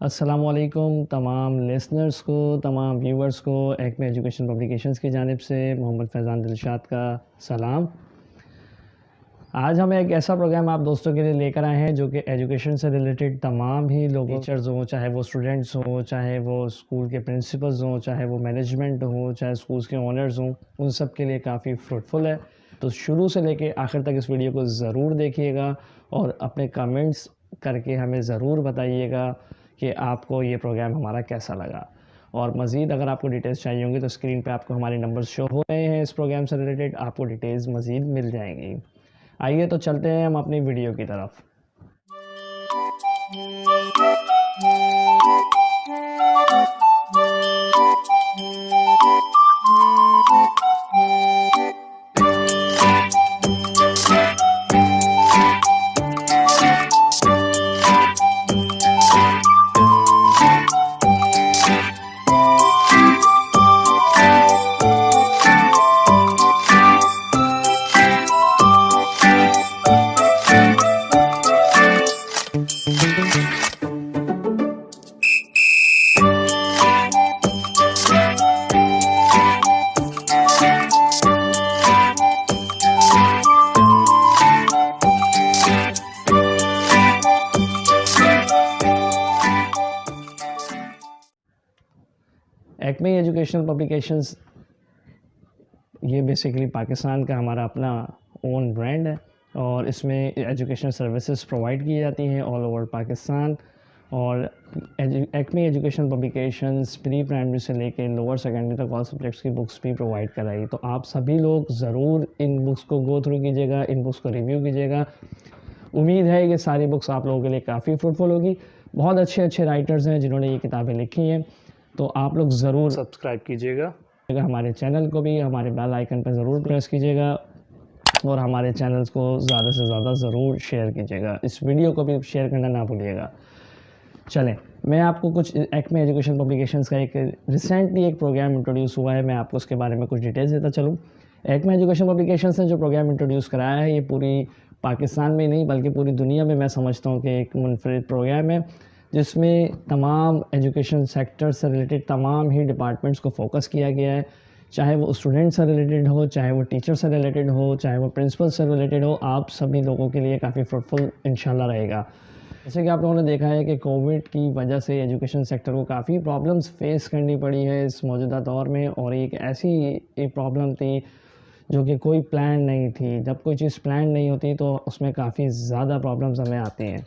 अस्सलामुअलैकुम तमाम लिसनर्स को, तमाम व्यूवर्स को एक्मे एजुकेशन पब्लिकेशंस की जानिब से मोहम्मद फैज़ान दिलशाद का सलाम। आज हम एक ऐसा प्रोग्राम आप दोस्तों के लिए लेकर आए हैं जो कि एजुकेशन से रिलेटेड तमाम ही लोगों, टीचर्स हों, चाहे वो स्टूडेंट्स हों, चाहे वो स्कूल के प्रिंसिपल्स हों, चाहे वो मैनेजमेंट हो, चाहे स्कूल्स के ओनर्स हों, उन सब के लिए काफ़ी फ्रूटफुल है। तो शुरू से लेके आखिर तक इस वीडियो को ज़रूर देखिएगा और अपने कमेंट्स करके हमें ज़रूर बताइएगा कि आपको ये प्रोग्राम हमारा कैसा लगा। और मज़ीद अगर आपको डिटेल्स चाहिए होंगी तो स्क्रीन पे आपको हमारे नंबर्स शो हो रहे हैं, इस प्रोग्राम से रिलेटेड आपको डिटेल्स मज़ीद मिल जाएंगी। आइए तो चलते हैं हम अपनी वीडियो की तरफ। एक्मे एजुकेशनल पब्लिकेशंस ये बेसिकली पाकिस्तान का हमारा अपना ओन ब्रांड है और इसमें एजुकेशनल सर्विसेज प्रोवाइड की जाती हैं ऑल ओवर पाकिस्तान। और Acme education publications pre primary से लेके लोअर सेकेंडरी तक ऑल सब्जेक्ट्स की बुक्स भी प्रोवाइड कराई। तो आप सभी लोग ज़रूर इन बुक्स को गो थ्रू कीजिएगा, इन बुक्स को रिव्यू कीजिएगा। उम्मीद है कि सारी बुक्स आप लोगों के लिए काफ़ी फ्रूटफुल होगी। बहुत अच्छे अच्छे राइटर्स हैं जिन्होंने ये किताबें लिखी हैं, तो आप लोग ज़रूर सब्सक्राइब कीजिएगा। हमारे चैनल को भी हमारे बेल आइकन पर ज़रूर प्रेस कीजिएगा और हमारे चैनल्स को ज़्यादा से ज़्यादा ज़रूर शेयर कीजिएगा। इस वीडियो को भी शेयर करना ना भूलिएगा। चलें, मैं आपको कुछ एक्मे एजुकेशन पब्लिकेशंस का एक रिसेंटली एक प्रोग्राम इंट्रोड्यूस हुआ है, मैं आपको उसके बारे में कुछ डिटेल्स देता चलूँ। एक्मे एजुकेशन पब्लिकेशंस ने जो प्रोग्राम इंट्रोड्यूस कराया है ये पूरी पाकिस्तान में नहीं बल्कि पूरी दुनिया में मैं समझता हूँ कि एक मुनफरिद प्रोग्राम है जिसमें तमाम एजुकेशन सेक्टर से रिलेटेड तमाम ही डिपार्टमेंट्स को फोकस किया गया है, चाहे वो स्टूडेंट से रिलेटेड हो, चाहे वो टीचर से रिलेटेड हो, चाहे वो प्रिंसिपल से रिलेटेड हो। आप सभी लोगों के लिए काफ़ी फ्रूटफुल इंशाल्लाह रहेगा। जैसे कि आप लोगों ने देखा है कि कोविड की वजह से एजुकेशन सेक्टर को काफ़ी प्रॉब्लम्स फेस करनी पड़ी है इस मौजूदा दौर में, और एक ऐसी एक प्रॉब्लम थी जो कि कोई प्लान नहीं थी। जब कोई चीज़ प्लान नहीं होती तो उसमें काफ़ी ज़्यादा प्रॉब्लम्स हमें आती हैं।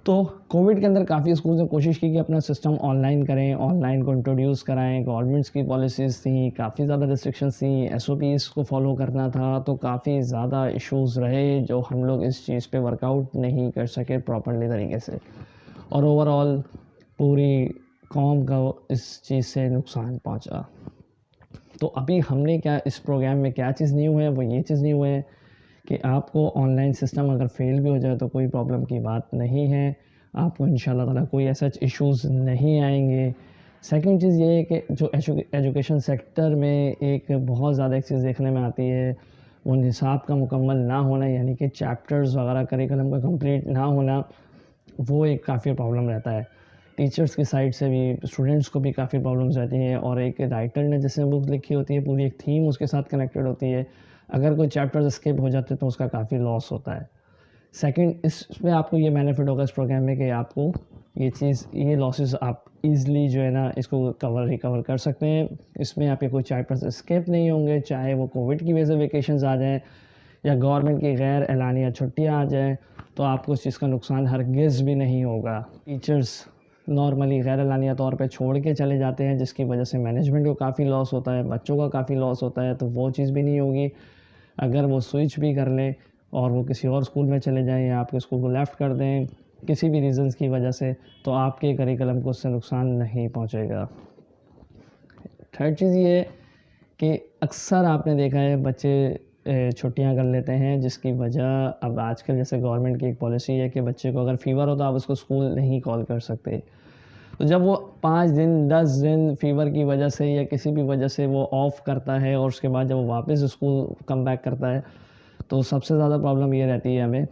तो कोविड के अंदर काफ़ी स्कूल्स ने कोशिश की कि अपना सिस्टम ऑनलाइन करें, ऑनलाइन को इंट्रोड्यूस कराएं। गवर्नमेंट्स की पॉलिसीज़ थी, काफ़ी ज़्यादा रिस्ट्रिक्शंस थी, एसओपीज़ को फॉलो करना था, तो काफ़ी ज़्यादा इश्यूज़ रहे जो हम लोग इस चीज़ पे वर्कआउट नहीं कर सके प्रॉपरली तरीके से, और ओवरऑल पूरी कौम का इस चीज़ से नुकसान पहुंचा। तो अभी हमने क्या इस प्रोग्राम में क्या चीज़ न्यू है, वो ये चीज़ न्यू है कि आपको ऑनलाइन सिस्टम अगर फेल भी हो जाए तो कोई प्रॉब्लम की बात नहीं है, आपको इंशाल्लाह ताला कोई ऐसा इश्यूज़ नहीं आएंगे। सेकंड चीज़ ये है कि जो एजुकेशन सेक्टर में एक बहुत ज़्यादा एक चीज़ देखने में आती है, वो निसाब का मुकम्मल ना होना, यानी कि चैप्टर्स वगैरह करिकुलम का कंप्लीट ना होना, वो एक काफ़ी प्रॉब्लम रहता है। टीचर्स की साइड से भी स्टूडेंट्स को भी काफ़ी प्रॉब्लम्स रहती हैं, और एक राइटर ने जैसे बुक लिखी होती है पूरी एक थीम उसके साथ कनेक्टेड होती है, अगर कोई चैप्टर्स स्किप हो जाते तो उसका काफ़ी लॉस होता है। सेकंड, इसमें आपको ये बेनिफिट होगा इस प्रोग्राम में कि आपको ये लॉसेस आप इजीली जो है ना इसको रिकवर कर सकते हैं। इसमें आपके कोई चैप्टर्स स्किप नहीं होंगे, चाहे वो कोविड की वजह से वेकेशंस आ जाएँ या गवर्नमेंट की गैर एलानिया छुट्टियाँ आ जाएँ, तो आपको इस चीज़ का नुकसान हरगिज़ भी नहीं होगा। टीचर्स नॉर्मली गैर एलानिया तौर पे छोड़ के चले जाते हैं जिसकी वजह से मैनेजमेंट को काफ़ी लॉस होता है, बच्चों का काफ़ी लॉस होता है, तो वो चीज़ भी नहीं होगी। अगर वो स्विच भी कर लें और वो किसी और स्कूल में चले जाएँ या आपके स्कूल को लेफ़्ट कर दें किसी भी रीज़न्स की वजह से, तो आपके करिकुलम को उससे नुकसान नहीं पहुंचेगा। थर्ड चीज़ ये कि अक्सर आपने देखा है बच्चे छुट्टियां कर लेते हैं, जिसकी वजह अब आजकल जैसे गवर्नमेंट की एक पॉलिसी है कि बच्चे को अगर फ़ीवर हो तो आप उसको स्कूल नहीं कॉल कर सकते। तो जब वो 5 दिन 10 दिन फ़ीवर की वजह से या किसी भी वजह से वो ऑफ़ करता है और उसके बाद जब वो वापस स्कूल कम बैक करता है, तो सबसे ज़्यादा प्रॉब्लम ये रहती है हमें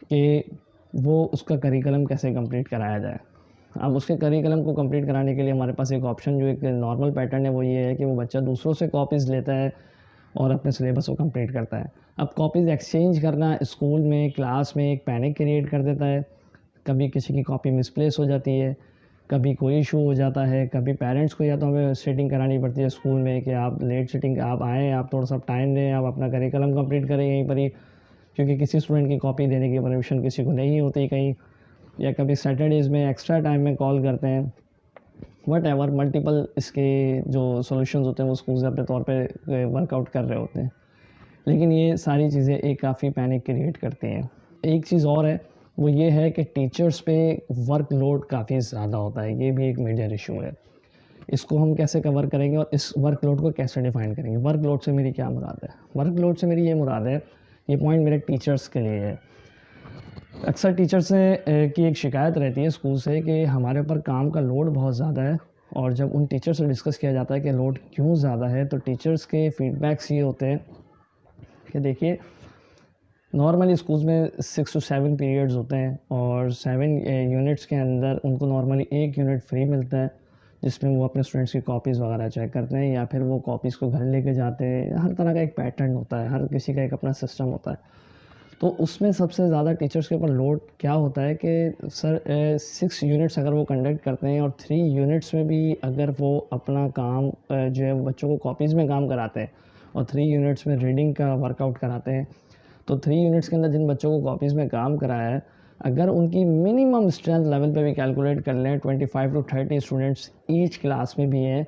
कि वो उसका करिकुलम कैसे कंप्लीट कराया जाए। अब उसके करिकुलम को कंप्लीट कराने के लिए हमारे पास एक ऑप्शन, जो एक नॉर्मल पैटर्न है, वो ये है कि वो बच्चा दूसरों से कॉपीज़ लेता है और अपने सिलेबस को कंप्लीट करता है। अब कॉपीज़ एक्सचेंज करना स्कूल में, क्लास में एक पैनिक क्रिएट कर देता है। कभी किसी की कॉपी मिसप्लेस हो जाती है, कभी कोई इशू हो जाता है, कभी पेरेंट्स को या तो हमें सीटिंग करानी पड़ती है स्कूल में कि आप लेट सीटिंग, आप आएँ, आप थोड़ा सा टाइम दें, आप अपना करिकुलम कंप्लीट करें यहीं पर ही, क्योंकि किसी स्टूडेंट की कॉपी देने की परमिशन किसी को नहीं होती कहीं, या कभी सैटरडेज़ में एक्स्ट्रा टाइम में कॉल करते हैं। वट मल्टीपल इसके जो सॉल्यूशंस होते हैं वो स्कूल्स अपने तौर पे वर्कआउट कर रहे होते हैं, लेकिन ये सारी चीज़ें एक काफ़ी पैनिक क्रिएट करती हैं। एक चीज़ और है, वो ये है कि टीचर्स पे वर्कलोड काफ़ी ज़्यादा होता है, ये भी एक मेजर इशू है। इसको हम कैसे कवर करेंगे और इस वर्कलोड को कैसे डिफ़ाइन करेंगे? वर्कलोड से मेरी क्या मुराद है? वर्कलोड से मेरी ये मुराद है, ये पॉइंट मेरे टीचर्स के लिए है। अक्सर टीचर से की एक शिकायत रहती है स्कूल से कि हमारे ऊपर काम का लोड बहुत ज़्यादा है, और जब उन टीचर से डिस्कस किया जाता है कि लोड क्यों ज़्यादा है, तो टीचर्स के फीडबैक्स ये होते हैं कि देखिए, नॉर्मली स्कूल्स में 6 to 7 पीरियड्स होते हैं, और 7 यूनिट्स के अंदर उनको नॉर्मली 1 यूनिट फ्री मिलता है, जिसमें वो अपने स्टूडेंट्स की कॉपीज़ वगैरह चेक करते हैं, या फिर वो कॉपीज़ को घर लेके जाते हैं। हर तरह का एक पैटर्न होता है, हर किसी का एक अपना सिस्टम होता है। तो उसमें सबसे ज़्यादा टीचर्स के ऊपर लोड क्या होता है कि सर 6 यूनिट्स अगर वो कंडक्ट करते हैं, और 3 यूनिट्स में भी अगर वो अपना काम जो है बच्चों को कॉपीज़ में काम कराते हैं, और 3 यूनिट्स में रीडिंग का वर्कआउट कराते हैं, तो 3 यूनिट्स के अंदर जिन बच्चों को कॉपीज़ में काम कराया है, अगर उनकी मिनिमम स्ट्रेंथ लेवल पे भी कैलकुलेट कर लें, 25 to 30 स्टूडेंट्स ईच क्लास में भी हैं,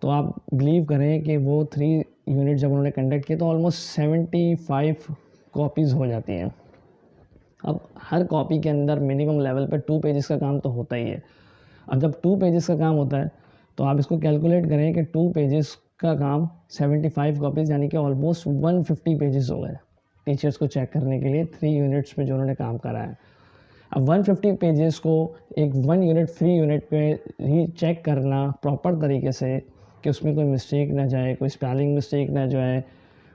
तो आप बिलीव करें कि वो 3 यूनिट जब उन्होंने कंडक्ट किए तो ऑलमोस्ट 75 कॉपीज़ हो जाती हैं। अब हर कॉपी के अंदर मिनिमम लेवल पे 2 पेजेस का काम तो होता ही है। अब जब 2 पेजेस का काम होता है, तो आप इसको कैलकुलेट करें कि 2 पेजेस का काम 75 कॉपीज़, यानी कि ऑलमोस्ट 150 पेजेस हो गए टीचर्स को चेक करने के लिए 3 यूनिट्स में जो उन्होंने काम करा है। अब 150 पेजेस को एक 1 यूनिट फ्री यूनिट पे ही चेक करना प्रॉपर तरीके से, कि उसमें कोई मिस्टेक ना जाए, कोई स्पेलिंग मिस्टेक ना जाए,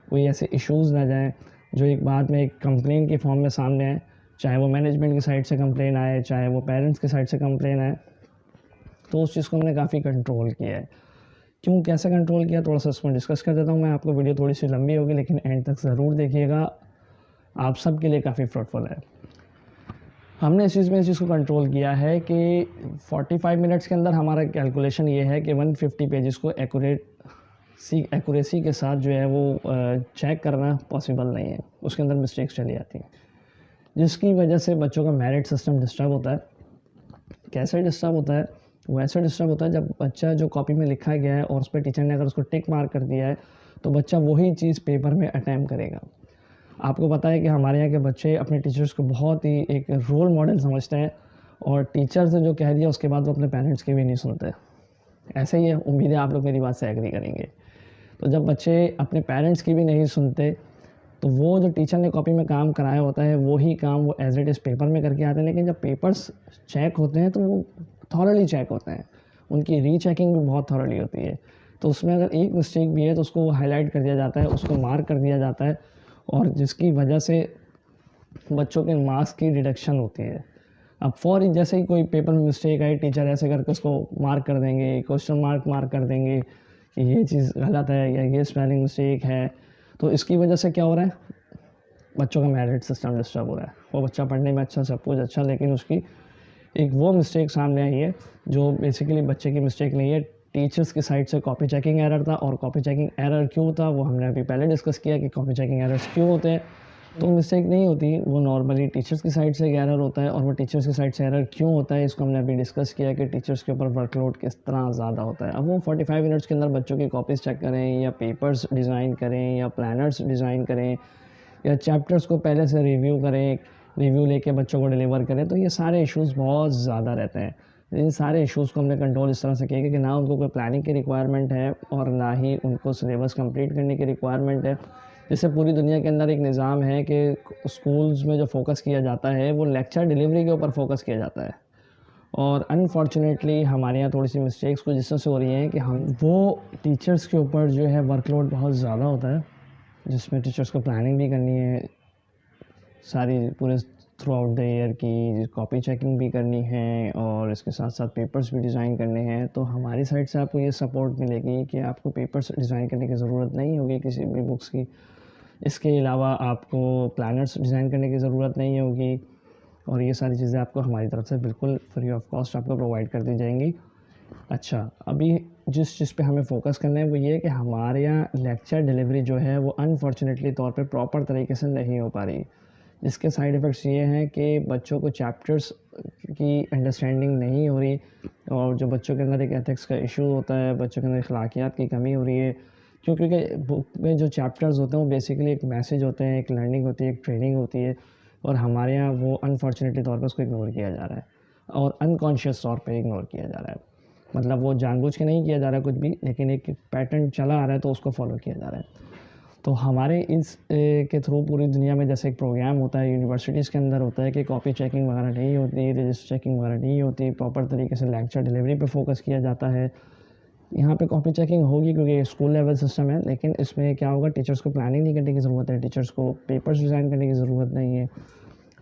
कोई ऐसे इश्यूज़ ना जाए जो एक बाद में एक कंप्लेन के फॉर्म में सामने आए, चाहे वो मैनेजमेंट की साइड से कंप्लेन आए, चाहे वो पेरेंट्स की साइड से कंप्लेन आए। तो उस चीज़ को हमने काफ़ी कंट्रोल किया है। क्यों, कैसे कंट्रोल किया, थोड़ा सा इसमें डिस्कस कर देता हूँ मैं। आपको वीडियो थोड़ी सी लंबी होगी, लेकिन एंड तक ज़रूर देखिएगा, आप सब के लिए काफ़ी फ्रूटफुल है। हमने इस चीज़ को कंट्रोल किया है कि 45 मिनट्स के अंदर हमारा कैलकुलेशन ये है कि 150 पेजेस को एक्यूरेसी के साथ जो है वो चेक करना पॉसिबल नहीं है, उसके अंदर मिस्टेक्स चली जाती हैं, जिसकी वजह से बच्चों का मेरिट सिस्टम डिस्टर्ब होता है। कैसे डिस्टर्ब होता है? वो ऐसे डिस्टर्ब होता है जब बच्चा जो कॉपी में लिखा गया है और उस पर टीचर ने अगर उसको टिक मार्क कर दिया है, तो बच्चा वही चीज़ पेपर में अटैम्प्ट करेगा। आपको पता है कि हमारे यहाँ के बच्चे अपने टीचर्स को बहुत ही एक रोल मॉडल समझते हैं, और टीचर से जो कह दिया उसके बाद वो अपने पेरेंट्स की भी नहीं सुनते। ऐसे ही है, उम्मीद है आप लोग मेरी बात से एग्री करेंगे। तो जब बच्चे अपने पेरेंट्स की भी नहीं सुनते, तो वो जो टीचर ने कॉपी में काम कराया होता है वही काम वो एज इट इज़ पेपर में करके आते हैं, लेकिन जब पेपर्स चेक होते हैं तो वो थॉरली चेक होते हैं, उनकी रीचेकिंग भी बहुत थॉरली होती है। तो उसमें अगर एक मिस्टेक भी है तो उसको हाईलाइट कर दिया जाता है, उसको मार्क कर दिया जाता है, और जिसकी वजह से बच्चों के मार्क्स की डिडक्शन होती है। अब फॉर जैसे ही कोई पेपर में मिस्टेक आई, टीचर ऐसे करके उसको मार्क कर देंगे, क्वेश्चन मार्क कर देंगे कि ये चीज़ गलत है या ये स्पेलिंग मिस्टेक है। तो इसकी वजह से क्या हो रहा है, बच्चों का मेरिट सिस्टम डिस्टर्ब हो रहा है। वो बच्चा पढ़ने में अच्छा, सब कुछ अच्छा, लेकिन उसकी एक वो मिस्टेक सामने आई है जो बेसिकली बच्चे की मिस्टेक नहीं है, टीचर्स की साइड से कॉपी चेकिंग एरर था। और कॉपी चेकिंग एरर क्यों था वो हमने अभी पहले डिस्कस किया कि कॉपी चेकिंग एरर्स क्यों होते हैं। तो मिस्टेक नहीं होती, वो नॉर्मली टीचर्स की साइड से एक एरर होता है। और वो टीचर्स की साइड से एरर क्यों होता है, इसको हमने अभी डिस्कस किया कि टीचर्स के ऊपर वर्कलोड किस तरह ज़्यादा होता है। अब वो 45 मिनट्स के अंदर बच्चों की कॉपीज़ चेक करें, या पेपर्स डिज़ाइन करें, या प्लानर्स डिज़ाइन करें, या चैप्टर्स को पहले से रिव्यू करें, रिव्यू लेके बच्चों को डिलीवर करें, तो ये सारे इश्यूज़ बहुत ज़्यादा रहते हैं। इन सारे इश्यूज़ को हमने कंट्रोल इस तरह से किया कि ना उनको कोई प्लानिंग की रिक्वायरमेंट है, और ना ही उनको सिलेबस कंप्लीट करने की रिक्वायरमेंट है। जैसे पूरी दुनिया के अंदर एक निज़ाम है कि स्कूल्स में जो फोकस किया जाता है वो लेक्चर डिलीवरी के ऊपर फोकस किया जाता है। और अनफॉर्चुनेटली हमारे यहाँ थोड़ी सी मिस्टेक्स कुछ इस तरह से हो रही हैं कि हम वो टीचर्स के ऊपर जो है वर्कलोड बहुत ज़्यादा होता है, जिसमें टीचर्स को प्लानिंग भी करनी है, सारी पूरे थ्रू आउट द ईयर की कॉपी चेकिंग भी करनी है और इसके साथ साथ पेपर्स भी डिज़ाइन करने हैं, तो हमारी साइड से आपको ये सपोर्ट मिलेगी कि आपको पेपर्स डिज़ाइन करने की ज़रूरत नहीं होगी किसी भी बुक्स की। इसके अलावा आपको प्लानर्स डिज़ाइन करने की ज़रूरत नहीं होगी और ये सारी चीज़ें आपको हमारी तरफ से बिल्कुल फ्री ऑफ कॉस्ट आपको प्रोवाइड कर दी जाएंगी। अच्छा, अभी जिस चीज़ पे हमें फ़ोकस करना है वो ये है कि हमारे यहाँ लेक्चर डिलीवरी जो है वो अनफॉर्चुनेटली तौर पे प्रॉपर तरीके से नहीं हो पा रही, जिसके साइड इफ़ेक्ट्स ये हैं कि बच्चों को चैप्टर्स की अंडरस्टैंडिंग नहीं हो रही और जो बच्चों के अंदर एक एथिक्स का इशू होता है, बच्चों के अंदर अखलाकियात की कमी हो रही है, क्योंकि बुक में जो चैप्टर्स होते हैं वो बेसिकली एक मैसेज होते हैं, एक लर्निंग होती है, एक ट्रेनिंग होती है और हमारे यहाँ वो अनफॉर्चुनेटली तौर पर उसको इग्नोर किया जा रहा है और अनकॉन्शियस तौर पर इग्नोर किया जा रहा है। मतलब वो जानबूझ के नहीं किया जा रहा कुछ भी, लेकिन एक पैटर्न चला आ रहा है तो उसको फॉलो किया जा रहा है। तो हमारे इस के थ्रू पूरी दुनिया में जैसे एक प्रोग्राम होता है, यूनिवर्सिटीज़ के अंदर होता है कि कॉपी चेकिंग वगैरह नहीं होती, रजिस्टर चेकिंग वगैरह नहीं होती, प्रॉपर तरीके से लेक्चर डिलीवरी पे फोकस किया जाता है। यहाँ पे कॉपी चेकिंग होगी क्योंकि स्कूल लेवल सिस्टम है, लेकिन इसमें क्या होगा, टीचर्स को प्लानिंग नहीं करने की ज़रूरत है, टीचर्स को पेपर्स डिज़ाइन करने की ज़रूरत नहीं है।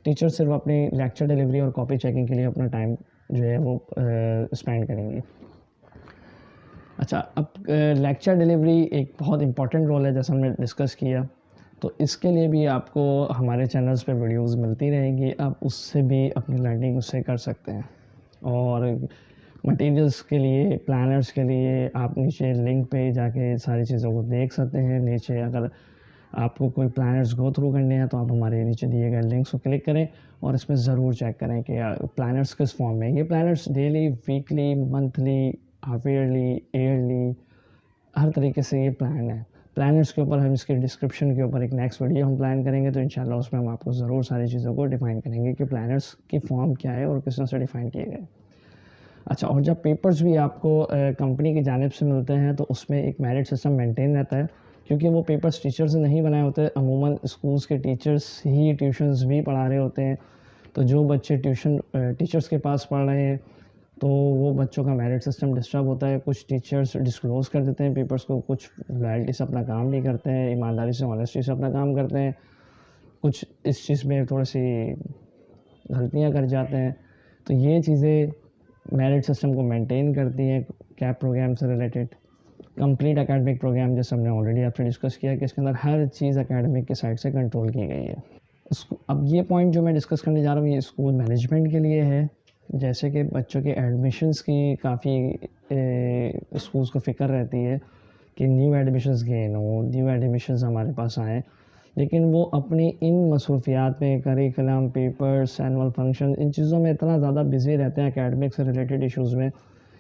टीचर्स सिर्फ अपनी लेक्चर डिलीवरी और कॉपी चेकिंग के लिए अपना टाइम जो है वो स्पेंड करेंगे। अच्छा, अब लेक्चर डिलीवरी एक बहुत इंपॉर्टेंट रोल है जैसा हमने डिस्कस किया, तो इसके लिए भी आपको हमारे चैनल्स पे वीडियोस मिलती रहेंगी, आप उससे भी अपनी लर्निंग उससे कर सकते हैं। और मटेरियल्स के लिए, प्लानर्स के लिए आप नीचे लिंक पे जाके सारी चीज़ों को देख सकते हैं। नीचे अगर आपको कोई प्लानर्स गो थ्रू करने हैं तो आप हमारे नीचे दिए गए लिंक्स को क्लिक करें और इसमें ज़रूर चेक करें कि प्लानर्स किस फॉर्म में। ये planners daily, weekly, monthly, half yearly, yearly, हर तरीके से ये प्लान है। प्लानर्स के ऊपर हम इसके डिस्क्रिप्शन के ऊपर एक नेक्स्ट वीडियो हम प्लान करेंगे, तो इंशाल्लाह उसमें हम आपको ज़रूर सारी चीज़ों को डिफ़ाइन करेंगे कि प्लानर्स की फॉर्म क्या है और किस तरह से डिफ़ाइन किए गए। अच्छा, और जब पेपर्स भी आपको कंपनी की जानिब से मिलते हैं तो उसमें एक मेरिट सिस्टम मेंटेन रहता है, क्योंकि वो पेपर्स टीचर्स ने नहीं बनाए होते। अमूमन स्कूल्स के टीचर्स ही ट्यूशन्स भी पढ़ा रहे होते हैं, तो जो बच्चे ट्यूशन टीचर्स के पास पढ़ रहे हैं तो वो बच्चों का मेरिट सिस्टम डिस्टर्ब होता है। कुछ टीचर्स डिस्क्लोज़ कर देते हैं पेपर्स को, कुछ लॉयल्टी से अपना काम नहीं करते हैं, ईमानदारी से, ऑनेस्टी से अपना काम करते हैं, कुछ इस चीज़ में थोड़ी सी गलतियाँ कर जाते हैं। तो ये चीज़ें मेरिट सिस्टम को मेंटेन करती हैं कैप प्रोग्राम से रिलेटेड। कंप्लीट एकेडमिक प्रोग्राम जैसे हमने ऑलरेडी आपसे डिस्कस किया कि इसके अंदर हर चीज़ एकेडमिक के साइड से कंट्रोल की गई है। अब ये पॉइंट जो मैं डिस्कस करने जा रहा हूँ ये स्कूल मैनेजमेंट के लिए है। जैसे कि बच्चों के एडमिशन्स की काफ़ी स्कूल्स को फ़िक्र रहती है कि न्यू एडमिशन्स गेन हो, न्यू एडमिशन्स हमारे पास आएँ, लेकिन वो अपनी इन मसरूफियात में, करिकुलम, पेपर्स, एनुअल फंक्शन, इन चीज़ों में इतना ज़्यादा बिज़ी रहते हैं एकेडमिक से रिलेटेड इश्यूज़ में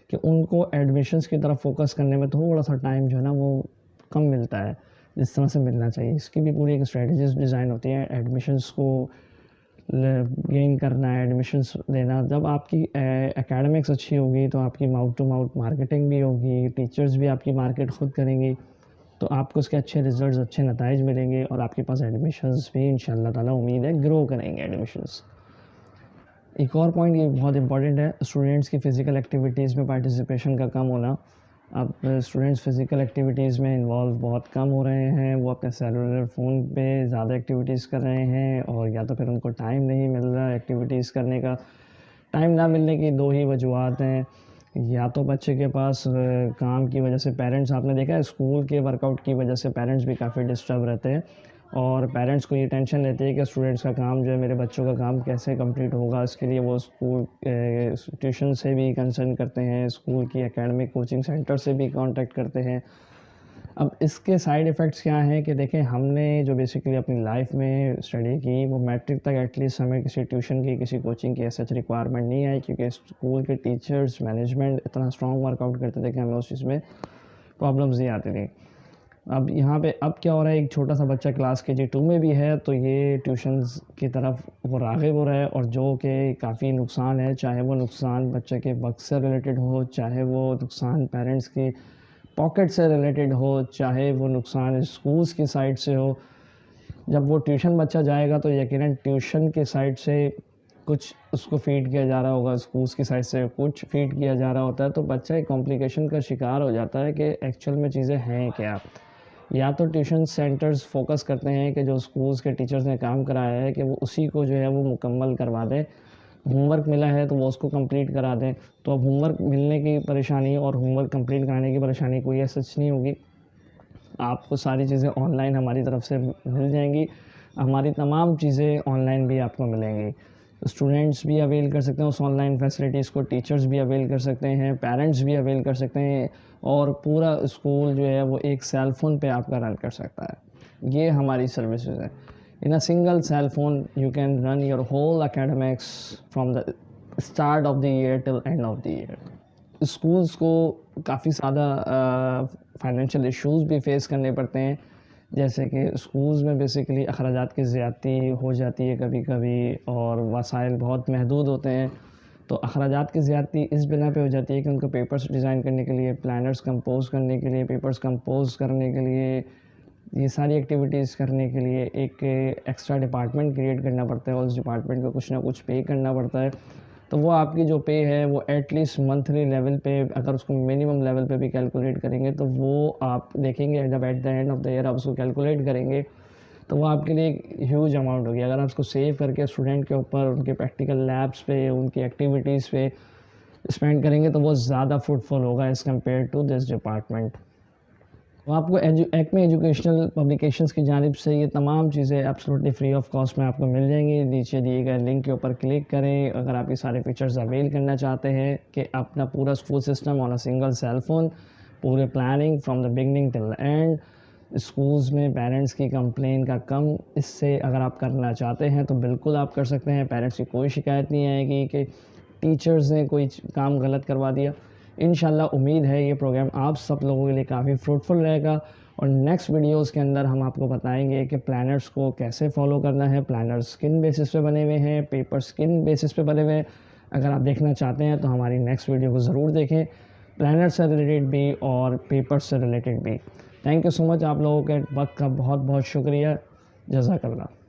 कि उनको एडमिशन्स की तरफ फोकस करने में थोड़ा सा टाइम जो है ना वो कम मिलता है जिस तरह से मिलना चाहिए। इसकी भी पूरी एक स्ट्रेटजीज डिज़ाइन होती है एडमिशन्स को गेन करना है, एडमिशन्स देना। जब आपकी एकेडमिक्स अच्छी होगी तो आपकी माउथ टू माउथ मार्केटिंग भी होगी, टीचर्स भी आपकी मार्केट ख़ुद करेंगी, तो आपको उसके अच्छे रिज़ल्ट्स, अच्छे नताइज मिलेंगे और आपके पास एडमिशन्स भी इंशाअल्लाह ताला उम्मीद है ग्रो करेंगे एडमिशन्स। एक और पॉइंट ये बहुत इंपॉर्टेंट है, स्टूडेंट्स की फ़िज़िकल एक्टिविटीज़ में पार्टिसिपेशन का कम होना। अब स्टूडेंट्स फ़िज़िकल एक्टिविटीज़ में इन्वॉल्व बहुत कम हो रहे हैं, वो अपने सेलुलर फ़ोन पे ज़्यादा एक्टिविटीज़ कर रहे हैं और या तो फिर उनको टाइम नहीं मिल रहा एक्टिविटीज़ करने का। टाइम ना मिलने की दो ही वजूहत हैं, या तो बच्चे के पास काम की वजह से पेरेंट्स, आपने देखा है स्कूल के वर्कआउट की वजह से पेरेंट्स भी काफ़ी डिस्टर्ब रहते हैं और पेरेंट्स को ये टेंशन रहती है कि स्टूडेंट्स का काम जो है, मेरे बच्चों का काम कैसे कंप्लीट होगा। इसके लिए वो स्कूल ट्यूशन से भी कंसर्न करते हैं, स्कूल की एकेडमिक कोचिंग सेंटर से भी कांटेक्ट करते हैं। अब इसके साइड इफ़ेक्ट्स क्या हैं कि देखें, हमने जो बेसिकली अपनी लाइफ में स्टडी की वो मैट्रिक तक एटलीस्ट हमें किसी ट्यूशन की, किसी कोचिंग की ऐसा रिक्वायरमेंट नहीं आई, क्योंकि स्कूल के टीचर्स, मैनेजमेंट इतना स्ट्रॉन्ग वर्कआउट करते थे कि हमें उस चीज़ में प्रॉब्लम्स नहीं आती थी। अब यहाँ पे अब क्या हो रहा है, एक छोटा सा बच्चा क्लास KG 2 में भी है तो ये ट्यूशन्स की तरफ वो राग़िब हो रहा है, और जो कि काफ़ी नुकसान है, चाहे वो नुकसान बच्चे के वक्त से रिलेटेड हो, चाहे वो नुकसान पेरेंट्स की पॉकेट से रिलेटेड हो, चाहे वो नुकसान स्कूल्स की साइड से हो। जब वो ट्यूशन बच्चा जाएगा तो यकीनन ट्यूशन के साइड से कुछ उसको फ़ीड किया जा रहा होगा, स्कूल्स की साइड से कुछ फ़ीड किया जा रहा होता है, तो बच्चा एक कॉम्प्लिकेशन का शिकार हो जाता है कि एक्चुअल में चीज़ें हैं क्या। या तो ट्यूशन सेंटर्स फोकस करते हैं कि जो स्कूल्स के टीचर्स ने काम कराया है कि वो उसी को जो है वो मुकम्मल करवा दें, होमवर्क मिला है तो वो उसको कंप्लीट करा दें। तो अब होमवर्क मिलने की परेशानी और होमवर्क कंप्लीट कराने की परेशानी कोई ऐसा नहीं होगी, आपको सारी चीज़ें ऑनलाइन हमारी तरफ से मिल जाएंगी। हमारी तमाम चीज़ें ऑनलाइन भी आपको मिलेंगी। स्टूडेंट्स भी अवेल कर सकते हैं उस ऑनलाइन फैसिलिटीज़ को, टीचर्स भी अवेल कर सकते हैं, पेरेंट्स भी अवेल कर सकते हैं, और पूरा स्कूल जो है वो एक सेल फ़ोन पे आपका रन कर सकता है। ये हमारी सर्विसेज है। In a single cell phone you can run your whole academics from the start of the year till end of the year. Schools को काफ़ी ज़्यादा फाइनेंशियल इश्यूज़ भी फेस करने पड़ते हैं, जैसे कि स्कूल्स में बेसिकली अखराजात की ज़्यादती हो जाती है कभी कभी, और वसाइल बहुत महदूद होते हैं। तो अखराजात की ज़्यादती इस बिना पे हो जाती है कि उनको पेपर्स डिज़ाइन करने के लिए, प्लानर्स कंपोज करने के लिए, पेपर्स कंपोज करने के लिए, ये सारी एक्टिविटीज़ करने के लिए एक एक्स्ट्रा डिपार्टमेंट क्रिएट करना पड़ता है, और उस डिपार्टमेंट को कुछ ना कुछ पे करना पड़ता है। तो वो आपकी जो पे है वो एटलीस्ट मंथली लेवल पे, अगर उसको मिनिमम लेवल पे भी कैलकुलेट करेंगे तो वो आप देखेंगे जब at the end of the year आप उसको कैलकुलेट करेंगे तो वो आपके लिए एक ह्यूज अमाउंट होगी। अगर आप उसको सेव करके स्टूडेंट के ऊपर, उनके प्रैक्टिकल लैब्स पे, उनकी एक्टिविटीज़ पे स्पेंड करेंगे तो वो ज़्यादा फ्रूटफुल होगा as compare to this department. तो आपको एक्मे एजुकेशनल पब्लिकेशंस की जानिब से ये तमाम चीज़ें एब्सोल्युटली फ्री ऑफ कॉस्ट में आपको मिल जाएंगी। नीचे दिए गए लिंक के ऊपर क्लिक करें अगर आप ये सारे फीचर्स अवेल करना चाहते हैं कि अपना पूरा school system on a single cell phone, पूरे planning from the beginning till the end, schools में पेरेंट्स की कंप्लेन का कम इससे अगर आप करना चाहते हैं तो बिल्कुल आप कर सकते हैं। पेरेंट्स की कोई शिकायत नहीं आएगी कि टीचर्स ने कोई काम गलत करवा दिया। इंशाल्लाह उम्मीद है ये प्रोग्राम आप सब लोगों के लिए काफ़ी फ्रूटफुल रहेगा, और नेक्स्ट वीडियोस के अंदर हम आपको बताएंगे कि प्लानर्स को कैसे फॉलो करना है। प्लानर्स किन बेसिस पे बने हुए हैं, पेपर्स किन बेसिस पे बने हुए हैं। अगर आप देखना चाहते हैं तो हमारी नेक्स्ट वीडियो को ज़रूर देखें, प्लानर से रिलेटेड भी और पेपर्स से रिलेटेड भी। थैंक यू सो मच, आप लोगों के वक्त का बहुत बहुत शुक्रिया। जज़ाकल्लाह।